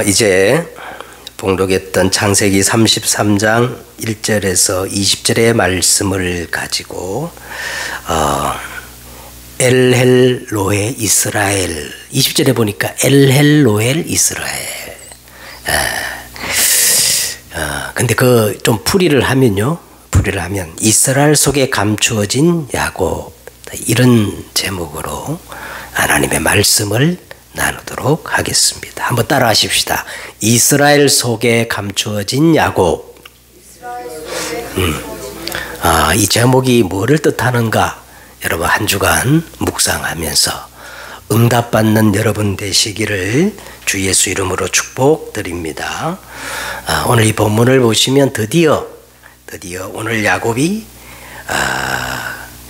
이제 봉독했던 창세기 33장 1절에서 20절의 말씀을 가지고 엘헬로에 이스라엘, 20절에 보니까 엘헬로엘 이스라엘. 근데 그 좀 풀이를 하면요, 이스라엘 속에 감추어진 야곱, 이런 제목으로 하나님의 말씀을 나누도록 하겠습니다. 한번 따라 하십시다. 이스라엘 속에 감추어진 야곱. 이 제목이 뭐를 뜻하는가? 여러분 한 주간 묵상하면서 응답받는 여러분 되시기를 주 예수 이름으로 축복드립니다. 오늘 이 본문을 보시면 드디어 오늘 야곱이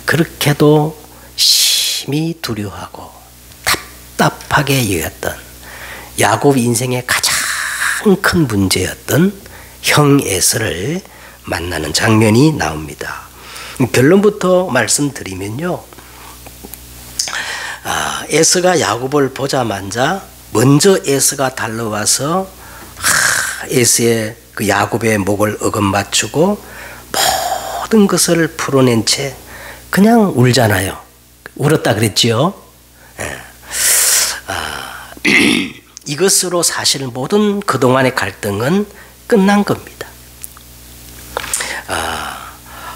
그렇게도 심히 두려워하고 답답하게 여겼던 야곱 인생의 가장 큰 문제였던 형 에서를 만나는 장면이 나옵니다. 결론부터 말씀드리면요, 에서가 야곱을 보자마자 먼저 에서가 달려와서 에서의 그 야곱의 목을 어긋맞추고 모든 것을 풀어낸 채 그냥 울잖아요. 울었다 그랬지요. 이것으로 사실 모든 그동안의 갈등은 끝난 겁니다.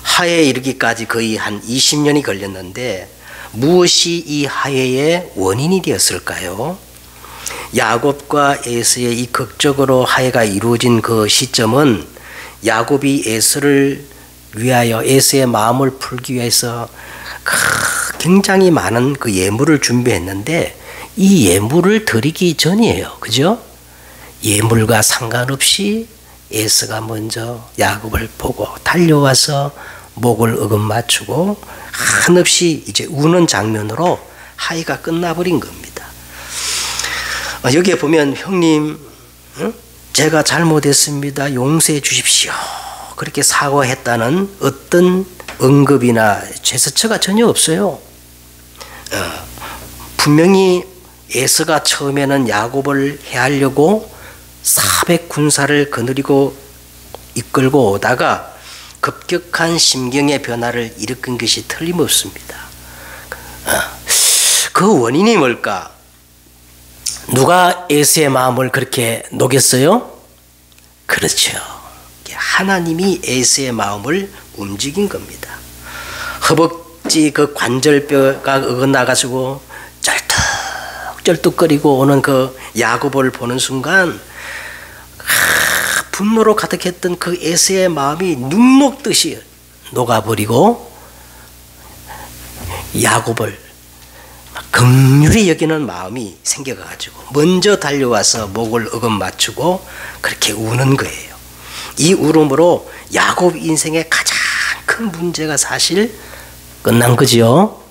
하해에 이르기까지 거의 한 20년이 걸렸는데 무엇이 이 하해의 원인이 되었을까요? 야곱과 에서의 이 극적으로 하해가 이루어진 그 시점은 야곱이 에서를 위하여, 에서의 마음을 풀기 위해서 굉장히 많은 그 예물을 준비했는데 이 예물을 드리기 전이에요. 그죠? 예물과 상관없이 에서가 먼저 야곱을 보고 달려와서 목을 어긋맞추고 한없이 이제 우는 장면으로 하해가 끝나버린 겁니다. 여기에 보면 형님, 제가 잘못했습니다. 용서해 주십시오. 그렇게 사과했다는 어떤 언급이나 제스처가 전혀 없어요. 분명히 에서가 처음에는 야곱을 해하려고 400군사를 거느리고 이끌고 오다가 급격한 심경의 변화를 일으킨 것이 틀림없습니다. 그 원인이 뭘까? 누가 에서의 마음을 그렇게 녹였어요? 그렇죠. 하나님이 에서의 마음을 움직인 겁니다. 허벅지 그 관절뼈가 어긋나가지고 쩔뚝쩔뚝거리고 오는 그 야곱을 보는 순간 분노로 가득했던 그 에서의 마음이 눈 녹듯이 녹아버리고 야곱을 긍휼히 여기는 마음이 생겨가지고 먼저 달려와서 목을 어긋맞추고 그렇게 우는 거예요. 이 울음으로 야곱 인생의 가장 큰 문제가 사실 끝난 거지요.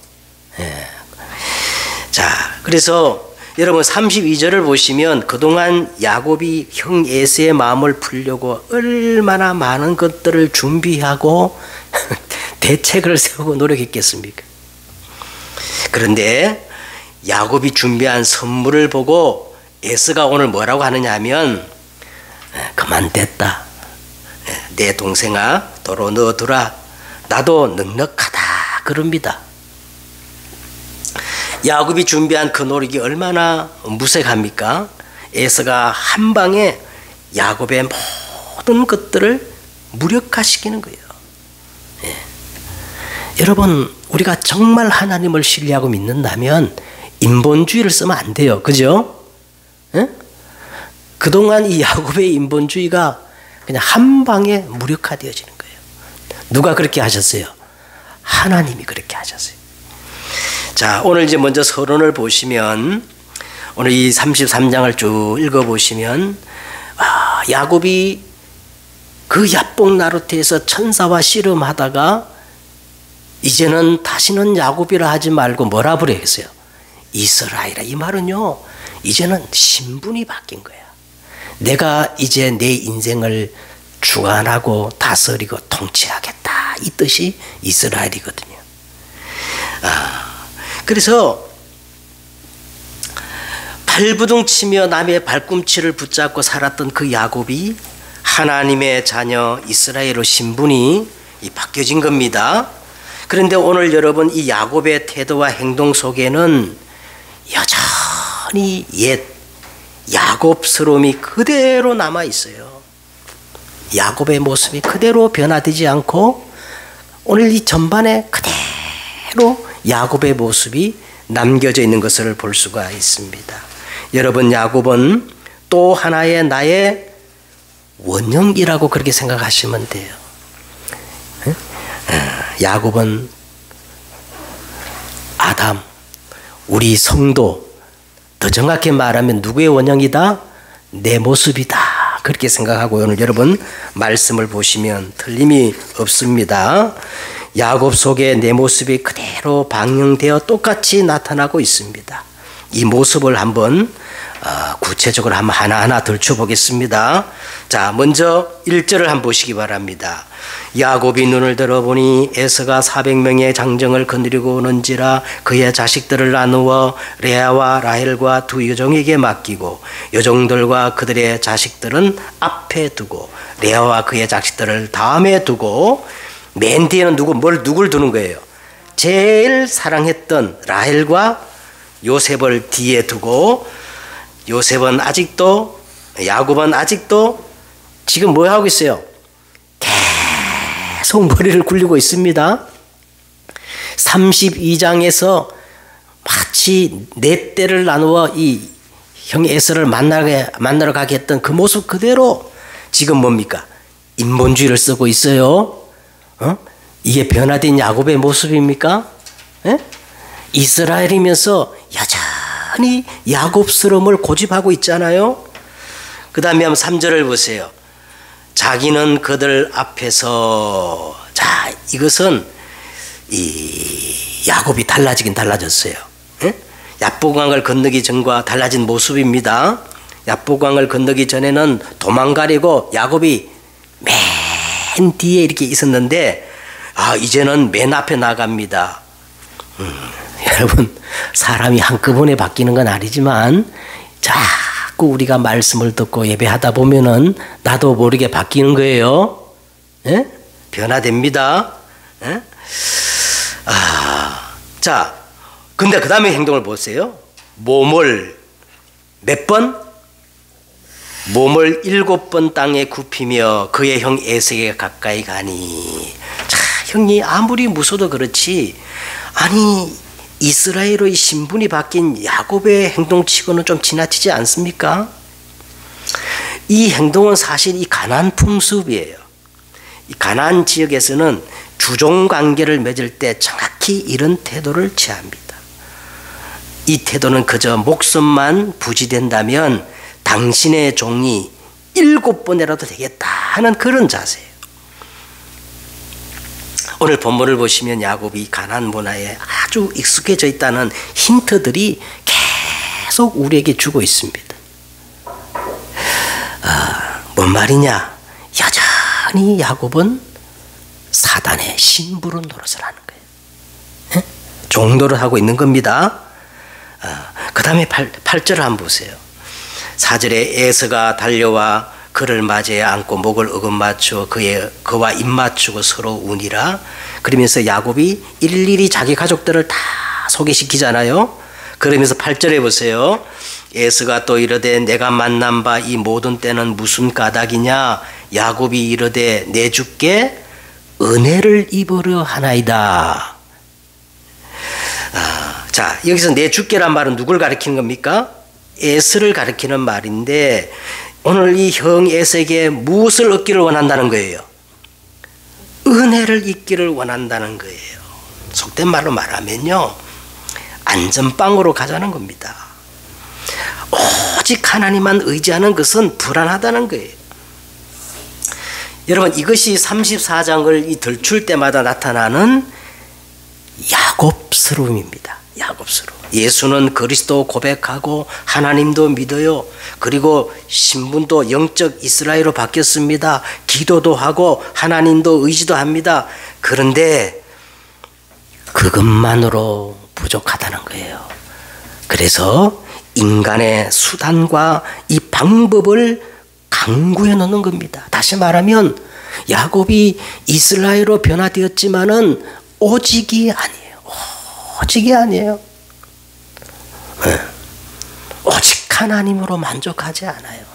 자, 그래서 여러분 32절을 보시면 그동안 야곱이 형 에서의 마음을 풀려고 얼마나 많은 것들을 준비하고 대책을 세우고 노력했겠습니까? 그런데 야곱이 준비한 선물을 보고 에서가 오늘 뭐라고 하느냐 하면 그만 됐다. 내 동생아 도로 넣어두라. 나도 넉넉하다 그럽니다. 야곱이 준비한 그 노력이 얼마나 무색합니까? 에서가 한 방에 야곱의 모든 것들을 무력화시키는 거예요. 여러분, 우리가 정말 하나님을 신뢰하고 믿는다면 인본주의를 쓰면 안 돼요. 그죠? 그동안 이 야곱의 인본주의가 그냥 한 방에 무력화되어지는 거예요. 누가 그렇게 하셨어요? 하나님이 그렇게 하셨어요. 자, 오늘 이제 먼저 서론을 보시면, 오늘 이 33장을 쭉 읽어보시면, 야곱이 그 야복 나루트에서 천사와 씨름하다가 이제는 다시는 야곱이라 하지 말고 뭐라 부르겠어요? 이스라엘이라. 이 말은요, 이제는 신분이 바뀐 거야. 내가 이제 내 인생을 주관하고 다스리고 통치하겠다, 이 뜻이 이스라엘이거든요. 그래서 발부둥치며 남의 발꿈치를 붙잡고 살았던 그 야곱이 하나님의 자녀 이스라엘의 신분이 바뀌어진 겁니다. 그런데 오늘 여러분 이 야곱의 태도와 행동 속에는 여전히 옛 야곱스러움이 그대로 남아 있어요. 야곱의 모습이 그대로 변화되지 않고 오늘 이 전반에 그대로 야곱의 모습이 남겨져 있는 것을 볼 수가 있습니다. 여러분, 야곱은 또 하나의 나의 원형이라고 그렇게 생각하시면 돼요. 야곱은 아담, 우리 성도, 더 정확히 말하면 누구의 원형이다? 내 모습이다. 그렇게 생각하고 오늘 여러분 말씀을 보시면 틀림이 없습니다. 야곱 속에 내 모습이 그대로 방영되어 똑같이 나타나고 있습니다. 이 모습을 한번 구체적으로 한번 하나하나 들춰보겠습니다. 자, 먼저 1절을 한번 보시기 바랍니다. 야곱이 눈을 들어보니 에서가 400명의 장정을 거느리고 오는지라 그의 자식들을 나누어 레아와 라헬과 두 여종에게 맡기고 여종들과 그들의 자식들은 앞에 두고 레아와 그의 자식들을 다음에 두고 맨 뒤에는 누굴 두는 거예요? 제일 사랑했던 라헬과 요셉을 뒤에 두고 요셉은 아직도 야곱은 아직도 지금 뭐 하고 있어요? 계속 머리를 굴리고 있습니다. 32장에서 마치 네 떼를 나누어 이 형 에서를 만나러 가게 했던 그 모습 그대로 지금 뭡니까? 인본주의를 쓰고 있어요. 이게 변화된 야곱의 모습입니까? 에? 이스라엘이면서 여전히 야곱스러움을 고집하고 있잖아요. 그 다음에 한번 3절을 보세요. 자기는 그들 앞에서, 자, 이것은 이 야곱이 달라지긴 달라졌어요. 야복강을 건너기 전과 달라진 모습입니다. 야복강을 건너기 전에는 도망가려고 야곱이 맨 뒤에 이렇게 있었는데 이제는 맨 앞에 나갑니다. 여러분, 사람이 한꺼번에 바뀌는 건 아니지만 자꾸 우리가 말씀을 듣고 예배하다 보면은 나도 모르게 바뀌는 거예요. 에? 변화됩니다. 에? 자, 근데 그 다음에 행동을 보세요. 몸을 몇 번? 몸을 7번 땅에 굽히며 그의 형 에서에게 가까이 가니. 자, 형이 아무리 무서워도 그렇지, 아니 이스라엘의 신분이 바뀐 야곱의 행동치고는 좀 지나치지 않습니까? 이 행동은 사실 이 가나안 풍습이에요. 이 가나안 지역에서는 주종 관계를 맺을 때 정확히 이런 태도를 취합니다. 이 태도는 그저 목숨만 부지된다면 당신의 종이 7번이라도 되겠다 하는 그런 자세예요. 오늘 본문을 보시면 야곱이 가나안 문화에 아주 익숙해져 있다는 힌트들이 계속 우리에게 주고 있습니다. 뭔 말이냐? 여전히 야곱은 사단의 심부름 노릇을 하는 거예요. 종노릇 하고 있는 겁니다. 그 다음에 8절을 한번 보세요. 4절에 에서가 달려와 그를 맞이해 안고 목을 어긋맞추어 그와 입맞추고 서로 우니라. 그러면서 야곱이 일일이 자기 가족들을 다 소개시키잖아요. 그러면서 8절에 보세요. 에서가 또 이르되 내가 만난 바 이 모든 때는 무슨 까닭이냐. 야곱이 이르되 내 주께 은혜를 입으려 하나이다. 자, 여기서 내 주께란 말은 누굴 가리키는 겁니까? 에서를 가리키는 말인데 오늘 이 형 에서에게 무엇을 얻기를 원한다는 거예요? 은혜를 입기를 원한다는 거예요. 속된 말로 말하면요, 안전빵으로 가자는 겁니다. 오직 하나님만 의지하는 것은 불안하다는 거예요. 여러분, 이것이 34장을 들출 때마다 나타나는 야곱스러움입니다. 야곱스러움. 예수는 그리스도 고백하고 하나님도 믿어요. 그리고 신분도 영적 이스라엘로 바뀌었습니다. 기도도 하고 하나님도 의지도 합니다. 그런데 그것만으로 부족하다는 거예요. 그래서 인간의 수단과 이 방법을 강구해 놓는 겁니다. 다시 말하면 야곱이 이스라엘로 변화되었지만은 오직이 아니에요. 오직이 아니에요. 네. 오직 하나님으로 만족하지 않아요.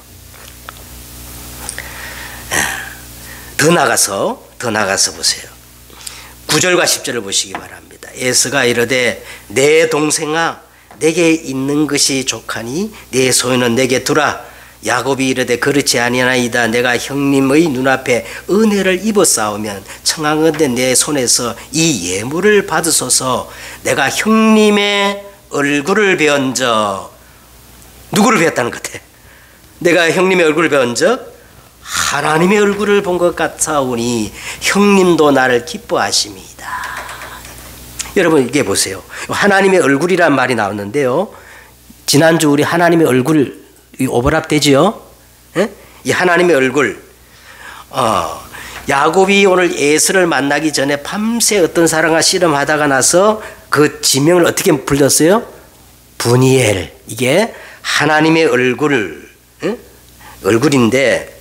더 나가서 보세요. 9절과 10절을 보시기 바랍니다. 에서가 이르되 내 동생아 내게 있는 것이 족하니 내 소유는 내게 두라. 야곱이 이르되 그렇지 아니하나이다. 내가 형님의 눈앞에 은혜를 입었사오면 청하건대 내 손에서 이 예물을 받으소서. 내가 형님의 얼굴을 배운적, 누구를 배웠다는 것 같아? 내가 형님의 얼굴을 배운적 하나님의 얼굴을 본 것 같사오니 형님도 나를 기뻐하심이다. 여러분 이게 보세요. 하나님의 얼굴이란 말이 나왔는데요. 지난주 우리 하나님의 얼굴 오버랩 되지요? 예? 이 하나님의 얼굴. 야곱이 오늘 에서를 만나기 전에 밤새 어떤 사람과 씨름하다가 나서 그 지명을 어떻게 불렀어요? 브니엘. 이게 하나님의 얼굴, 얼굴인데,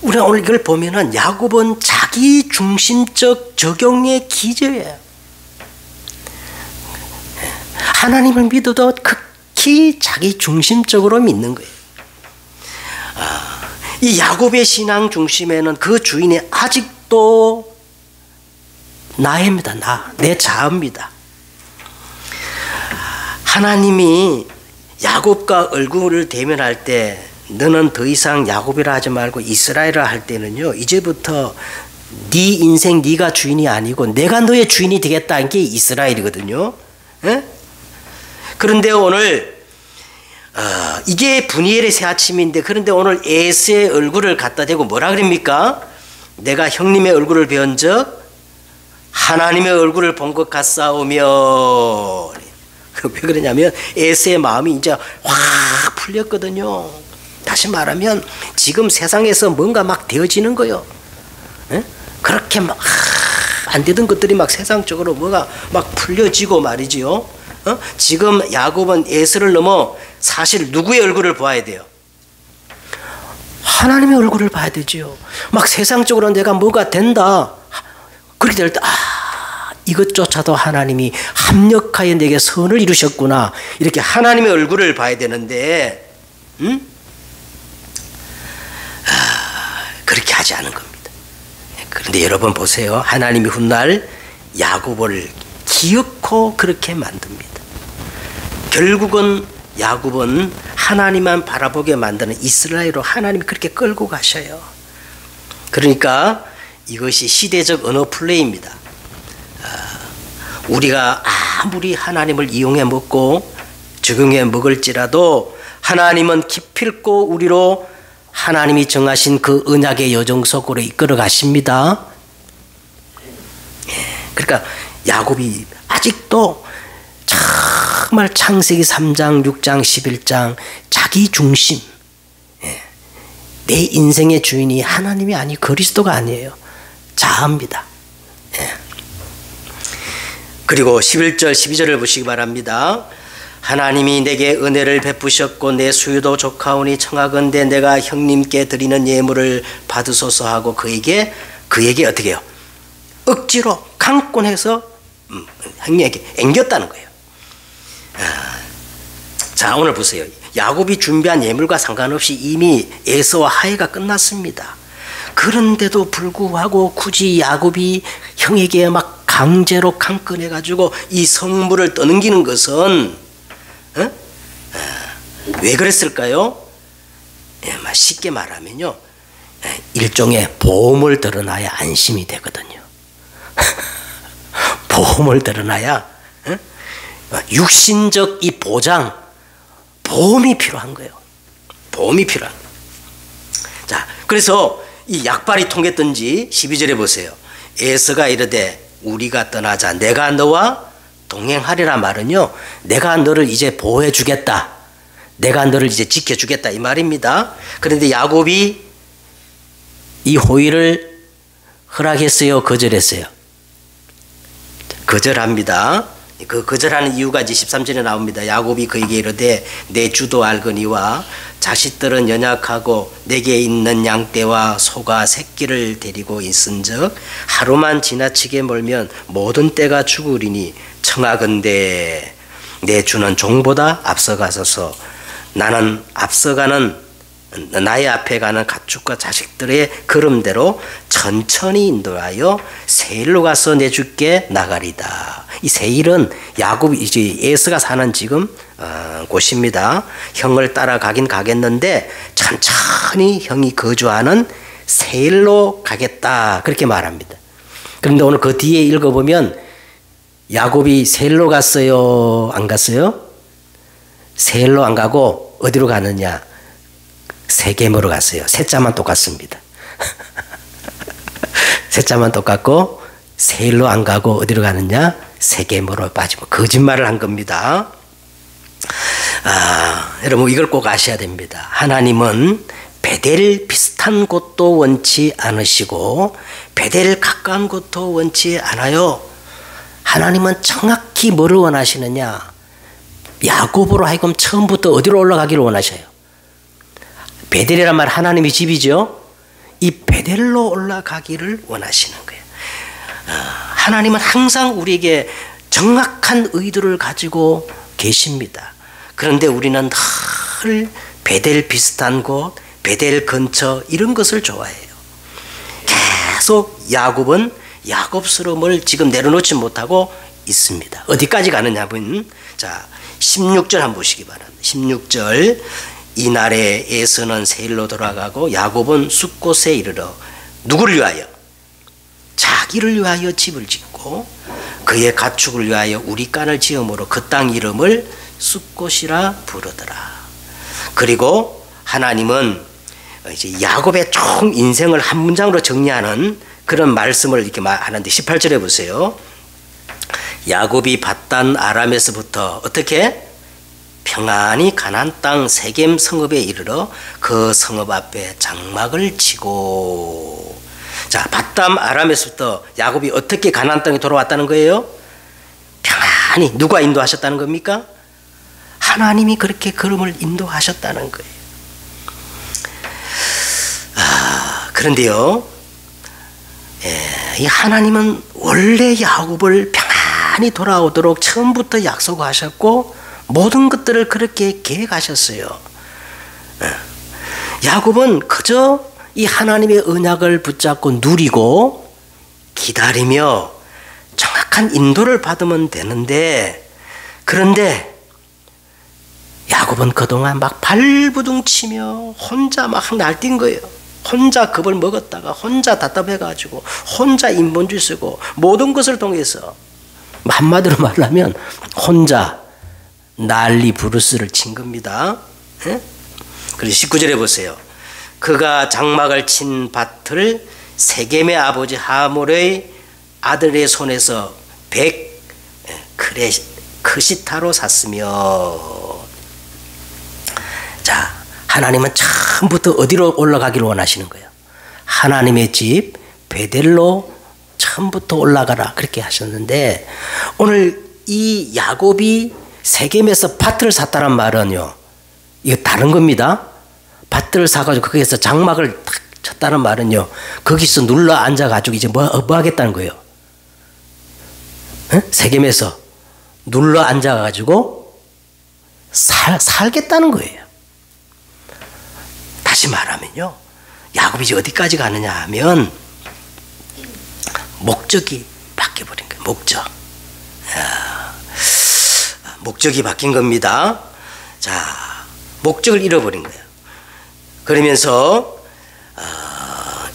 우리가 오늘 이걸 보면은 야곱은 자기 중심적 적용의 기저예요. 하나님을 믿어도 극히 자기 중심적으로 믿는 거예요. 이 야곱의 신앙 중심에는 그 주인이 아직도 나입니다. 내 자아입니다. 하나님이 야곱과 얼굴을 대면할 때 너는 더 이상 야곱이라 하지 말고 이스라엘이라 할 때는요, 이제부터 네 인생 네가 주인이 아니고 내가 너의 주인이 되겠다. 이게 이스라엘이거든요. 에? 그런데 오늘 이게 브니엘의 새 아침인데, 그런데 오늘 에서의 얼굴을 갖다 대고 뭐라 그럽니까? 내가 형님의 얼굴을 배운적 하나님의 얼굴을 본 것 같사오며. 왜 그러냐면 에서의 마음이 이제 확 풀렸거든요. 다시 말하면 지금 세상에서 뭔가 막 되어지는 거예요. 에? 그렇게 막 안 되던 것들이 막 세상적으로 뭐가 막 풀려지고 말이지요. 지금 야곱은 에서를 넘어 사실 누구의 얼굴을 봐야 돼요? 하나님의 얼굴을 봐야 되지요. 막 세상적으로 내가 뭐가 된다. 그렇게 될 때, 이것조차도 하나님이 합력하여 내게 선을 이루셨구나. 이렇게 하나님의 얼굴을 봐야 되는데, 그렇게 하지 않은 겁니다. 그런데 여러분 보세요. 하나님이 훗날 야곱을 기어코 그렇게 만듭니다. 결국은 야곱은 하나님만 바라보게 만드는 이스라엘로 하나님이 그렇게 끌고 가셔요. 그러니까 이것이 시대적 언어 플레이입니다. 우리가 아무리 하나님을 이용해 먹고 적용해 먹을지라도 하나님은 기필코 우리로 하나님이 정하신 그 언약의 여정 속으로 이끌어 가십니다. 그러니까 야곱이 아직도 정말 창세기 3장, 6장, 11장 자기 중심, 내 인생의 주인이 하나님이 아니 그리스도가 아니에요. 자아입니다. 그리고 11절, 12절을 보시기 바랍니다. 하나님이 내게 은혜를 베푸셨고 내 수유도 조카오니 청하건대 내가 형님께 드리는 예물을 받으소서 하고 그에게 어떻게 해요? 억지로 강권해서 형님에게 앵겼다는 거예요. 자, 오늘 보세요. 야곱이 준비한 예물과 상관없이 이미 에서와 화해가 끝났습니다. 그런데도 불구하고 굳이 야곱이 형에게 막 강제로 강권해가지고 이 성물을 떠넘기는 것은 왜 그랬을까요? 쉽게 말하면요, 일종의 보험을 들어놔야 안심이 되거든요. 보험을 들어놔야 육신적 이 보장, 보험이 필요한 거예요. 보험이 필요한 거예요. 자, 그래서 이 약발이 통했던지 12절에 보세요. 에서가 이르되 우리가 떠나자. 내가 너와 동행하리라 말은요, 내가 너를 이제 보호해 주겠다. 내가 너를 이제 지켜주겠다 이 말입니다. 그런데 야곱이 이 호의를 허락했어요? 거절했어요? 거절합니다. 그 거절하는 이유가 이제 13절에 나옵니다. 야곱이 그에게 이르되 내 주도 알거니와 자식들은 연약하고 내게 있는 양떼와 소가 새끼를 데리고 있은즉 하루만 지나치게 멀면 모든 떼가 죽으리니 청하건대 내 주는 종보다 앞서가소서. 나는 앞서가는 나의 앞에 가는 가축과 자식들의 걸음대로 천천히 인도하여 세일로 가서 내 주께 나가리다. 이 세일은 야곱이 이제 에서가 사는 지금 곳입니다. 형을 따라가긴 가겠는데 천천히 형이 거주하는 세일로 가겠다 그렇게 말합니다. 그런데 오늘 그 뒤에 읽어보면 야곱이 세일로 갔어요? 안 갔어요? 세일로 안 가고 어디로 가느냐? 세겜으로 갔어요. 셋자만 똑같습니다. 셋자만 똑같고 세일로 안 가고 어디로 가느냐? 세겜으로 빠지고 거짓말을 한 겁니다. 여러분 이걸 꼭 아셔야 됩니다. 하나님은 베델 비슷한 곳도 원치 않으시고 베델 가까운 곳도 원치 않아요. 하나님은 정확히 뭐를 원하시느냐? 야곱으로 하여금 처음부터 어디로 올라가기를 원하셔요. 베델이란 말 하나님의 집이죠. 이 베델로 올라가기를 원하시는 거예요. 하나님은 항상 우리에게 정확한 의도를 가지고 계십니다. 그런데 우리는 늘 베델 비슷한 곳, 베델 근처 이런 것을 좋아해요. 계속 야곱은 야곱스러움을 지금 내려놓지 못하고 있습니다. 어디까지 가느냐면 자 16절 한번 보시기 바랍니다. 16절 이날에 에서는 세일로 돌아가고 야곱은 숫곳에 이르러 누구를 위하여? 자기를 위하여 집을 짓고 그의 가축을 위하여 우리간을 지음으로 그 땅 이름을 숫곳이라 부르더라. 그리고 하나님은 이제 야곱의 총 인생을 한 문장으로 정리하는 그런 말씀을 이렇게 하는데 18절에 보세요. 야곱이 밧단 아람에서부터 어떻게? 평안히 가나안 땅 세겜 성읍에 이르러 그 성읍 앞에 장막을 치고. 자, 밧담 아람에서부터 야곱이 어떻게 가나안 땅에 돌아왔다는 거예요? 평안히. 누가 인도하셨다는 겁니까? 하나님이 그렇게 걸음을 인도하셨다는 거예요. 그런데요, 이 하나님은 원래 야곱을 평안히 돌아오도록 처음부터 약속하셨고 모든 것들을 그렇게 계획하셨어요. 야곱은 그저 이 하나님의 언약을 붙잡고 누리고 기다리며 정확한 인도를 받으면 되는데, 그런데 야곱은 그동안 막 발부둥 치며 혼자 막 날뛴 거예요. 혼자 겁을 먹었다가 혼자 답답해가지고 혼자 인본주의 쓰고 모든 것을 통해서 한마디로 말하면 혼자 난리 부르스를 친 겁니다. 그래서 19절에 보세요. 그가 장막을 친 밭을 세겜의 아버지 하몰의 아들의 손에서 100 크시타로 샀으며. 자, 하나님은 처음부터 어디로 올라가기를 원하시는 거예요? 하나님의 집 베델로 처음부터 올라가라 그렇게 하셨는데, 오늘 이 야곱이 세겜에서 밭을 샀다는 말은요, 이거 다른 겁니다. 밭을 사가지고 거기에서 장막을 탁 쳤다는 말은요, 거기서 눌러 앉아가지고 이제 뭐 하겠다는 거예요? 세겜에서 눌러 앉아가지고 살겠다는 거예요. 다시 말하면요, 야곱이 이제 어디까지 가느냐 하면 목적이 바뀌어버린 거예요. 목적이 바뀐 겁니다. 자, 목적을 잃어버린 거예요. 그러면서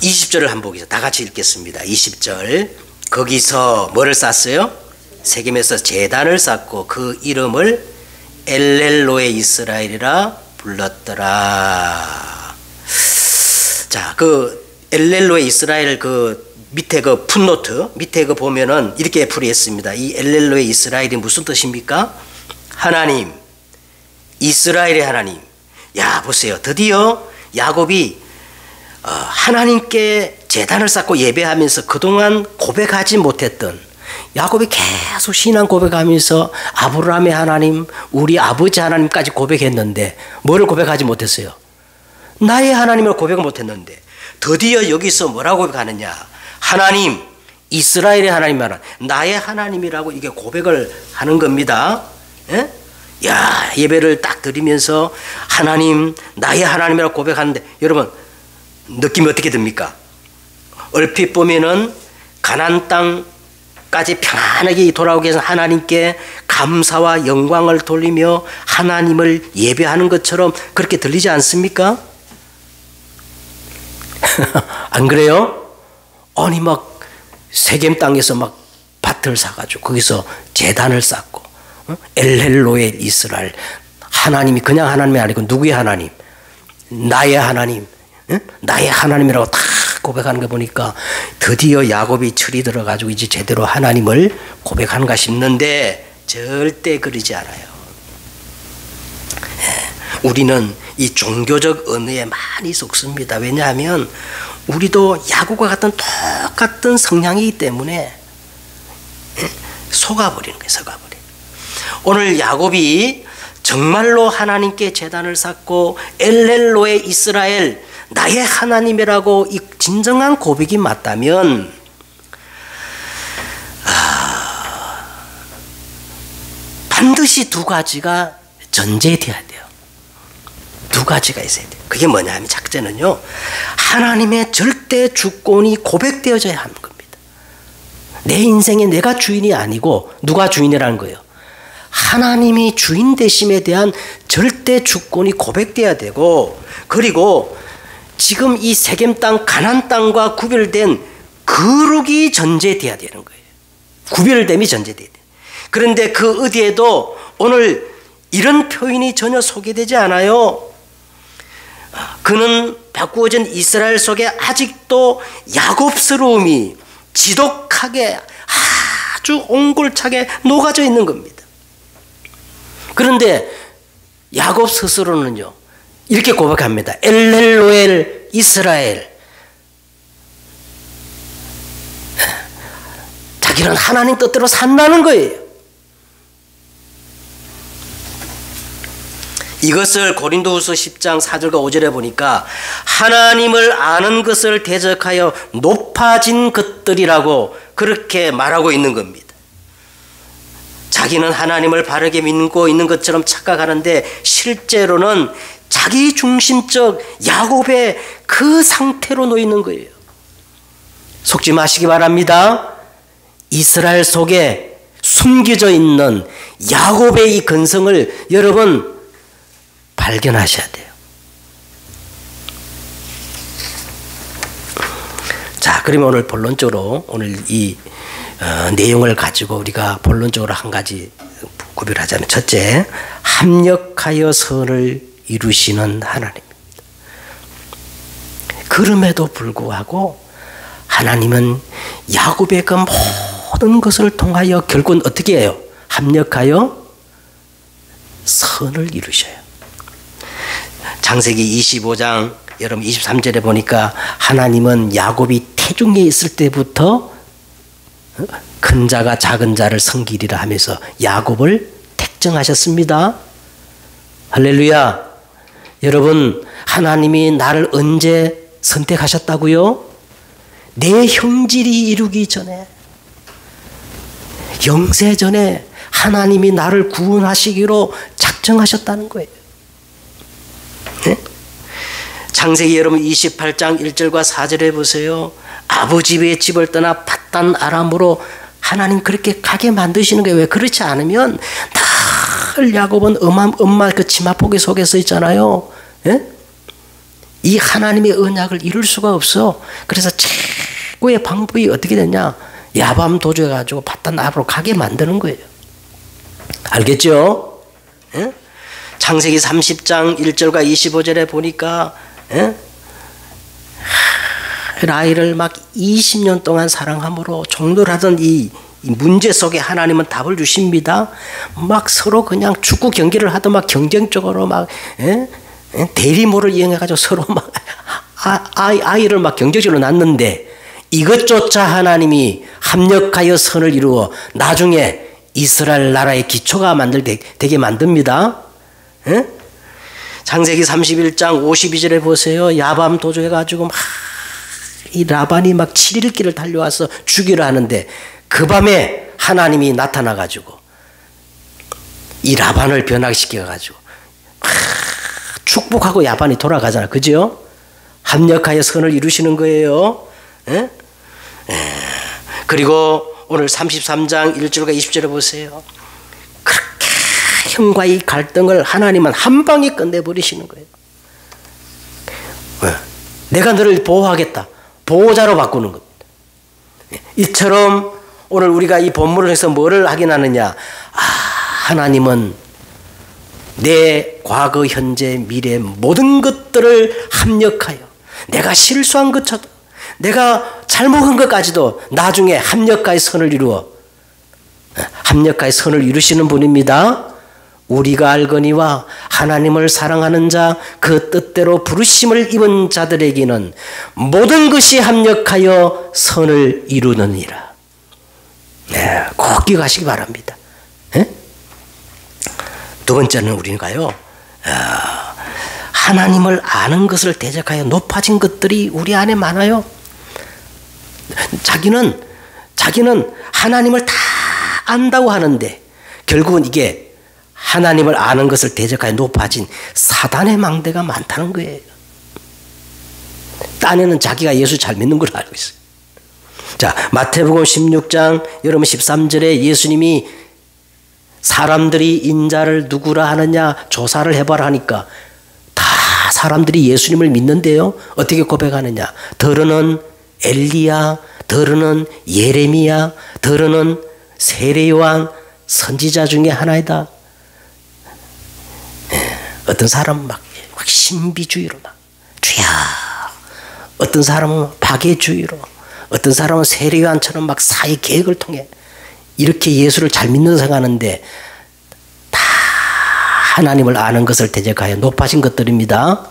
20절을 한번 보겠습니다. 다 같이 읽겠습니다. 20절. 거기서 뭐를 쌓았어요? 세겜에서 제단을 쌓고 그 이름을 엘렐로의 이스라엘이라 불렀더라. 자, 그 엘렐로의 이스라엘 그 밑에 그 풋노트 밑에 그 보면은 이렇게 풀이했습니다. 이 엘렐로의 이스라엘이 무슨 뜻입니까? 하나님, 이스라엘의 하나님. 야, 보세요. 드디어 야곱이 하나님께 제단을 쌓고 예배하면서 그동안 고백하지 못했던 야곱이 계속 신앙 고백하면서 아브라함의 하나님, 우리 아버지 하나님까지 고백했는데 뭐를 고백하지 못했어요? 나의 하나님을 고백을 못했는데 드디어 여기서 뭐라고 고백하느냐? 하나님, 이스라엘의 하나님 하나, 나의 하나님이라고 이게 고백을 하는 겁니다. 예? 야, 예배를 딱 드리면서 하나님, 나의 하나님이라고 고백하는데 여러분 느낌이 어떻게 듭니까? 얼핏 보면은 가나안 땅까지 편안하게 돌아오기 위해서 하나님께 감사와 영광을 돌리며 하나님을 예배하는 것처럼 그렇게 들리지 않습니까? 안 그래요? 아니 막 세겜 땅에서 막 밭을 사가지고 거기서 제단을 쌓고 엘헬로의 이스라엘, 하나님이 그냥 하나님이 아니고 누구의 하나님? 나의 하나님, 나의 하나님이라고 다 고백하는 거 보니까 드디어 야곱이 철이 들어가지고 이제 제대로 하나님을 고백하는가 싶는데 절대 그러지 않아요. 우리는 이 종교적 언어에 많이 속습니다. 왜냐하면 우리도 야곱과 같은 똑같은 성향이기 때문에 속아버리는 거예요. 속아버리는. 오늘 야곱이 정말로 하나님께 제단을 쌓고 엘렐로의 이스라엘, 나의 하나님이라고 이 진정한 고백이 맞다면 반드시 두 가지가 전제돼야 돼요. 두 가지가 있어야 돼요. 그게 뭐냐 하면 첫째는요, 하나님의 절대 주권이 고백되어져야 하는 겁니다. 내 인생에 내가 주인이 아니고 누가 주인이라는 거예요? 하나님이 주인 되심에 대한 절대 주권이 고백돼야 되고, 그리고 지금 이 세겜 땅 가나안 땅과 구별된 거룩이 전제돼야 되는 거예요. 구별됨이 전제돼야 돼요. 그런데 그 어디에도 오늘 이런 표현이 전혀 소개되지 않아요. 그는 바꾸어진 이스라엘 속에 아직도 야곱스러움이 지독하게 아주 옹골차게 녹아져 있는 겁니다. 그런데 야곱 스스로는요 이렇게 고백합니다. 엘렐로엘 이스라엘. 자기는 하나님 뜻대로 산다는 거예요. 이것을 고린도후서 10장 4절과 5절에 보니까 하나님을 아는 것을 대적하여 높아진 것들이라고 그렇게 말하고 있는 겁니다. 자기는 하나님을 바르게 믿고 있는 것처럼 착각하는데 실제로는 자기 중심적 야곱의 그 상태로 놓여 있는 거예요. 속지 마시기 바랍니다. 이스라엘 속에 숨겨져 있는 야곱의 이 근성을 여러분 발견하셔야 돼요. 자, 그러면 오늘 본론적으로 오늘 이 내용을 가지고 우리가 본론적으로 한 가지 구별하자면, 첫째, 합력하여 선을 이루시는 하나님입니다. 그럼에도 불구하고 하나님은 야곱의 그 모든 것을 통하여 결국은 어떻게 해요? 합력하여 선을 이루셔요. 창세기 25장 여러분 23절에 보니까 하나님은 야곱이 태중에 있을 때부터 큰 자가 작은 자를 섬기리라 하면서 야곱을 택정하셨습니다. 할렐루야. 여러분, 하나님이 나를 언제 선택하셨다고요? 내 형질이 이루기 전에, 영세 전에 하나님이 나를 구원하시기로 작정하셨다는 거예요. 네? 창세기 여러분 28장 1절과 4절에 보세요. 아버지의 집을 떠나 밧단 아람으로 하나님 그렇게 가게 만드시는 거예요. 왜 그렇지 않으면 늘 야곱은 엄마 그 치마포개 속에 서 있잖아요. 예? 이 하나님의 언약을 이룰 수가 없어. 그래서 최고의 방법이 어떻게 되냐? 야밤 도주해가지고 밧단 아람으로 가게 만드는 거예요. 알겠죠? 예? 창세기 30장 1절과 25절에 보니까 라헬을 막 20년 동안 사랑함으로 종돌하던 이 문제 속에 하나님은 답을 주십니다. 막 서로 그냥 축구 경기를 하던 막 경쟁적으로 막 대리모를 이용해가지고 서로 막 아이를 막 경쟁적으로 낳는데 이것조차 하나님이 합력하여 선을 이루어 나중에 이스라엘 나라의 기초가 되게 만듭니다. 에? 창세기 31장 52절에 보세요. 야밤 도주해가지고 막 이 라반이 막 7일 길을 달려와서 죽이려 하는데 그 밤에 하나님이 나타나가지고 이 라반을 변화시켜가지고 축복하고 야반이 돌아가잖아. 그죠? 합력하여 선을 이루시는 거예요. 에? 그리고 오늘 33장 1절과 20절에 보세요. 그렇게 형과의 갈등을 하나님은 한 방에 끝내버리시는 거예요. 내가 너를 보호하겠다. 보호자로 바꾸는 겁니다. 이처럼 오늘 우리가 이 본문을 해서 뭐를 확인하느냐. 하나님은 내 과거, 현재, 미래 모든 것들을 합력하여 내가 실수한 것처럼 내가 잘못한 것까지도 나중에 합력하여 선을 이루시는 분입니다. 우리가 알거니와 하나님을 사랑하는 자 그 뜻대로 부르심을 입은 자들에게는 모든 것이 합력하여 선을 이루느니라. 네, 꼭 기억하시기 바랍니다. 네? 두 번째는 우리가요, 하나님을 아는 것을 대적하여 높아진 것들이 우리 안에 많아요. 자기는 하나님을 다 안다고 하는데 결국은 이게 하나님을 아는 것을 대적하여 높아진 사단의 망대가 많다는 거예요. 딴에는 자기가 예수 잘 믿는 걸 알고 있어요. 자, 마태복음 16장 여러분 13절에 예수님이 사람들이 인자를 누구라 하느냐 조사를 해봐라 하니까 다 사람들이 예수님을 믿는데요. 어떻게 고백하느냐. 더러는 엘리야, 더러는 예레미야, 더러는 세례요한 선지자 중에 하나이다. 어떤 사람은 막 신비주의로 막 주야, 어떤 사람은 박애주의로, 어떤 사람은 세례요한처럼 막 사회 계획을 통해 이렇게 예수를 잘 믿는 생각하는데 다 하나님을 아는 것을 대적하여 높아진 것들입니다.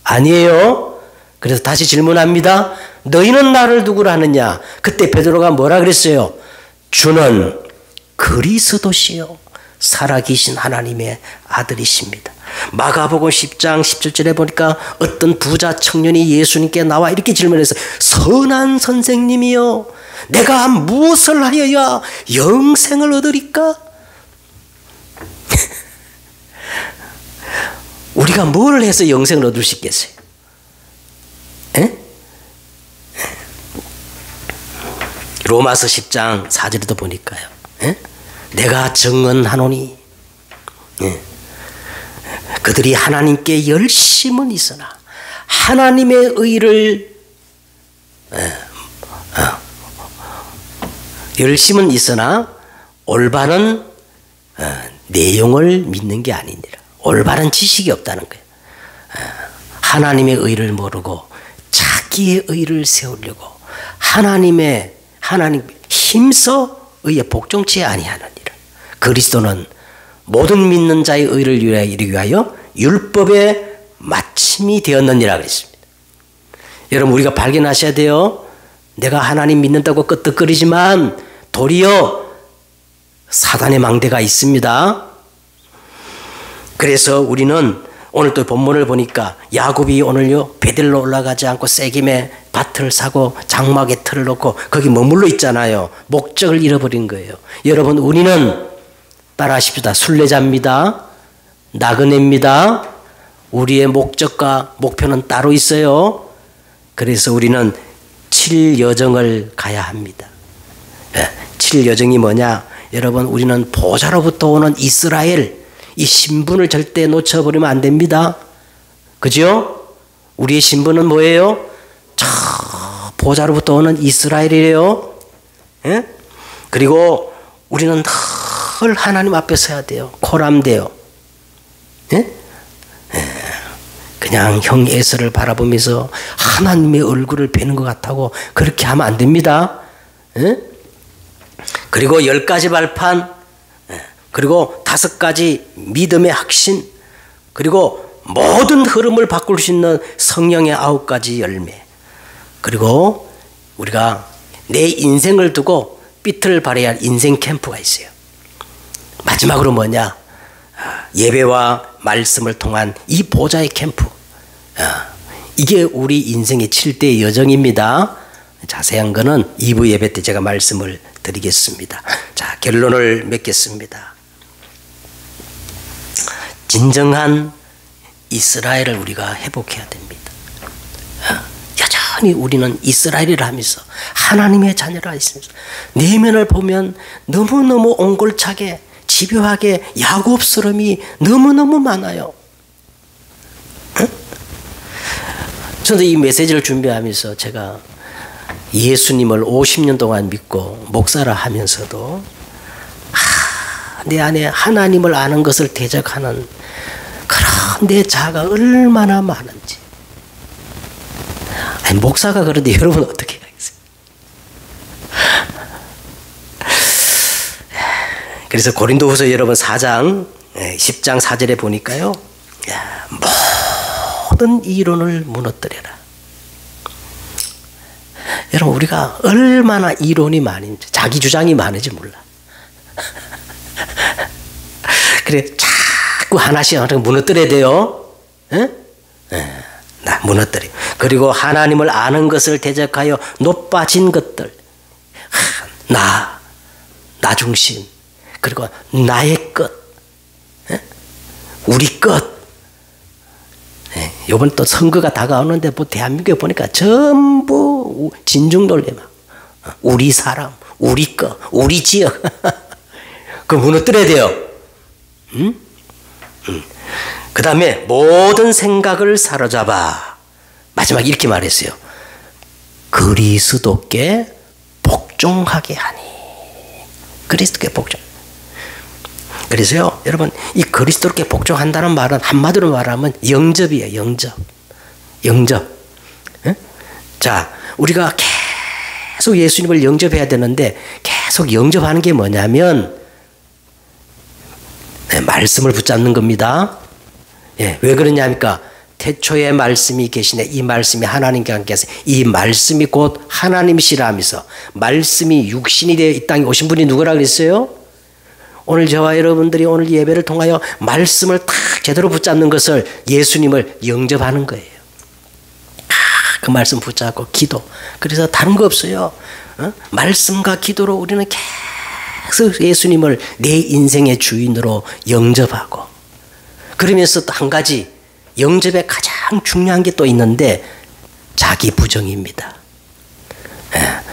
아니에요. 그래서 다시 질문합니다. 너희는 나를 누구라 하느냐? 그때 베드로가 뭐라 그랬어요? 주는 그리스도시요 살아계신 하나님의 아들이십니다. 마가복음 10장 17절에 보니까 어떤 부자 청년이 예수님께 나와 이렇게 질문했어요. 선한 선생님이요, 내가 무엇을 하여야 영생을 얻으리까? 우리가 뭘 해서 영생을 얻을 수 있겠어요? 에? 로마서 10장 4절에도 보니까요. 에? 내가 증언하노니 그들이 하나님께 열심은 있으나 하나님의 의를 열심은 있으나 올바른 내용을 믿는 게 아니니라. 올바른 지식이 없다는 거예요. 하나님의 의를 모르고 자기의 의를 세우려고 하나님 힘써 의에 복종치 아니하느니라. 그리스도는 모든 믿는 자의 의를 이루기 위하여 율법의 마침이 되었느니라 그랬습니다. 여러분, 우리가 발견하셔야 돼요. 내가 하나님 믿는다고 끄떡거리지만 도리어 사단의 망대가 있습니다. 그래서 우리는 오늘 또 본문을 보니까 야곱이 오늘요 베델로 올라가지 않고 세겜에 밭을 사고 장막에 틀을 놓고 거기 머물러 있잖아요. 목적을 잃어버린 거예요. 여러분, 우리는 따라하십시다. 순례자입니다. 나그네입니다. 우리의 목적과 목표는 따로 있어요. 그래서 우리는 7여정을 가야 합니다. 7여정이 뭐냐? 여러분, 우리는 보좌로부터 오는 이스라엘, 이 신분을 절대 놓쳐버리면 안 됩니다. 그죠? 우리의 신분은 뭐예요? 저 보좌로부터 오는 이스라엘이래요. 예? 그리고 우리는 늘 하나님 앞에 서야 돼요. 코람돼요. 예? 그냥 형 에서를 바라보면서 하나님의 얼굴을 뵈는 것 같다고 그렇게 하면 안 됩니다. 예? 그리고 10가지 발판, 그리고 5가지 믿음의 확신, 그리고 모든 흐름을 바꿀 수 있는 성령의 9가지 열매, 그리고 우리가 내 인생을 두고 빛을 발해야 할 인생 캠프가 있어요. 마지막으로 뭐냐? 예배와 말씀을 통한 이 보좌의 캠프. 이게 우리 인생의 7대 여정입니다. 자세한 거는 2부 예배 때 제가 말씀을 드리겠습니다. 자, 결론을 맺겠습니다. 진정한 이스라엘을 우리가 회복해야 됩니다. 여전히 우리는 이스라엘이라 하면서 하나님의 자녀라 했습니다. 내면을 보면 너무너무 옹골차게 집요하게 야곱스러움이 너무너무 많아요. 저도 이 메시지를 준비하면서 제가 예수님을 50년 동안 믿고 목사를 하면서도 내 안에 하나님을 아는 것을 대적하는 그런 내 자아가 얼마나 많은지. 아니, 목사가 그런데 여러분 어떻게 하겠어요? 그래서 고린도후서 여러분 4장 10장 4절에 보니까요. 모든 이론을 무너뜨려라. 여러분 우리가 얼마나 이론이 많은지 자기 주장이 많은지 몰라. 그래 자꾸 하나씩 무너뜨려야 돼요. 나 무너뜨려. 그리고 하나님을 아는 것을 대적하여 높아진 것들. 나 중심. 그리고 나의 것. 우리 것. 이번 또 선거가 다가오는데 뭐 대한민국에 보니까 전부 진중놀래마. 우리 사람, 우리 것, 우리 지역. 그거 무너뜨려야 돼요. 그 다음에 모든 생각을 사로잡아. 마지막에 이렇게 말했어요. 그리스도께 복종하게 하니. 그리스도께 복종. 그래서요, 여러분, 이 그리스도께 복종한다는 말은 한마디로 말하면 영접이에요, 영접. 영접. 자, 우리가 계속 예수님을 영접해야 되는데, 계속 영접하는 게 뭐냐면, 말씀을 붙잡는 겁니다. 왜 그러냐니까, 태초에 말씀이 계시네. 이 말씀이 하나님과 함께하세요. 이 말씀이 곧 하나님이시라 하면서, 말씀이 육신이 되어 이 땅에 오신 분이 누구라 그랬어요? 오늘 저와 여러분들이 오늘 예배를 통하여 말씀을 딱 제대로 붙잡는 것을 예수님을 영접하는 거예요. 그 말씀 붙잡고 기도. 그래서 다른 거 없어요. 말씀과 기도로 우리는 계속 예수님을 내 인생의 주인으로 영접하고, 그러면서 또 한 가지 영접에 가장 중요한 게 또 있는데 자기 부정입니다.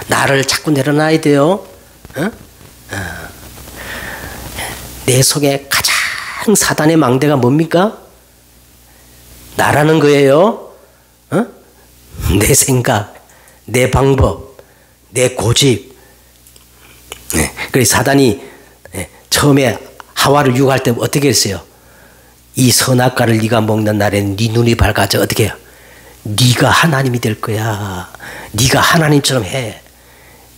나를 자꾸 내려놔야 돼요. 내 속에 가장 사단의 망대가 뭡니까? 나라는 거예요. 내 생각, 내 방법, 내 고집. 그래서 사단이 처음에 하와를 유혹할 때 어떻게 했어요? 이 선악과를 네가 먹는 날에는 네 눈이 밝아져. 어떻게 해요? 네가 하나님이 될 거야. 네가 하나님처럼 해.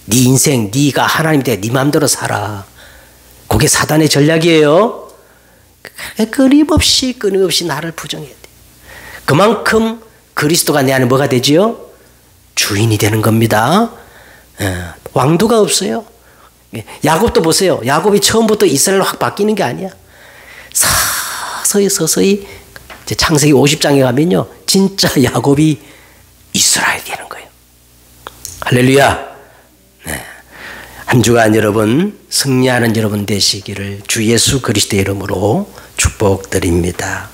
네 인생 네가 하나님이 돼. 네 마음대로 살아. 그게 사단의 전략이에요. 끊임없이 나를 부정해야 돼. 그만큼 그리스도가 내 안에 뭐가 되지요? 주인이 되는 겁니다. 왕도가 없어요. 야곱도 보세요. 야곱이 처음부터 이스라엘로 확 바뀌는 게 아니야. 서서히 이제 창세기 50장에 가면요, 진짜 야곱이 이스라엘이 되는 거예요. 할렐루야. 한 주간 여러분 승리하는 여러분 되시기를 주 예수 그리스도의 이름으로 축복드립니다.